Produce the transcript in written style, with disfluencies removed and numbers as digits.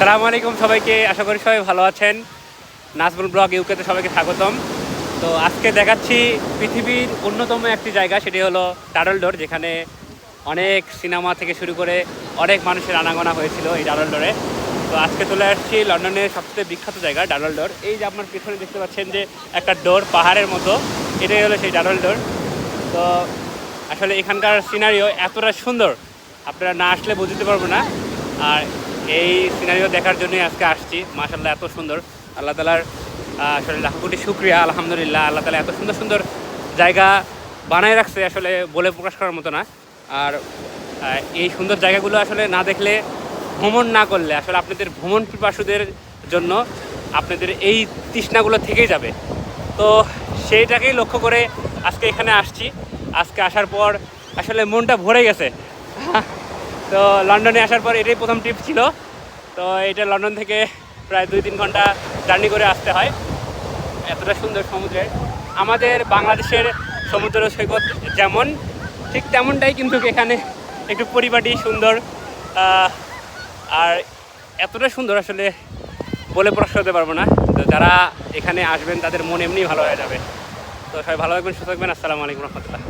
আসসালামু আলাইকুম সবাইকে, আশা করি সবাই ভালো আছেন। নাজমুল ব্লগ ইউকেতে সবাইকে স্বাগতম। তো আজকে দেখাচ্ছি পৃথিবীর অন্যতম একটি জায়গা, সেটি হলো ডাডলডোর, যেখানে অনেক সিনেমা থেকে শুরু করে অনেক মানুষের আনাগোনা হয়েছিল এই ডাডলডোরে। তো আজকে চলে আসছি লন্ডনের সবচেয়ে বিখ্যাত জায়গা ডাডলডোর। এই যে আপনার পিছনে দেখতে পাচ্ছেন যে একটা ডোর পাহাড়ের মতো, এটাই হলো সেই ডাডলডোর। তো আসলে এখানকার সিনারিও এতটা সুন্দর, আপনারা না আসলে বুঝতে পারবো না। আর এই সিনারিও দেখার জন্যই আজকে আসছি। মাশাআল্লাহ, এত সুন্দর। আল্লাহ তাআলার আসলে লাখ কোটি শুকরিয়া, আলহামদুলিল্লাহ। আল্লাহ তাআলা এত সুন্দর সুন্দর জায়গা বানায় রাখছে, আসলে বলে প্রকাশ করার মতো না। আর এই সুন্দর জায়গাগুলো আসলে না দেখলে, ভ্রমণ না করলে আসলে আপনাদের ভ্রমণ পিপাসুদের জন্য আপনাদের এই তৃষ্ণাগুলো থেকেই যাবে। তো সেইটাকেই লক্ষ্য করে আজকে এখানে আসছি। আজকে আসার পর আসলে মনটা ভরে গেছে। তো লন্ডনে আসার পর এটাই প্রথম ট্রিপ ছিল। তো এটা লন্ডন থেকে প্রায় 2-3 ঘন্টা জার্নি করে আসতে হয়। এতটা সুন্দর সমুদ্রের, আমাদের বাংলাদেশের সমুদ্র সৈকত যেমন, ঠিক তেমনটাই কিন্তু এখানে একটু পরিপাটি সুন্দর। আর এতটা সুন্দর আসলে বলে প্রকাশ করতে পারবো না। তো যারা এখানে আসবেন তাদের মন এমনি ভালো হয়ে যাবে। তো সবাই ভালো থাকবেন, সুস্থ থাকবেন। আসসালামু আলাইকুম রহমতুল্লাহ।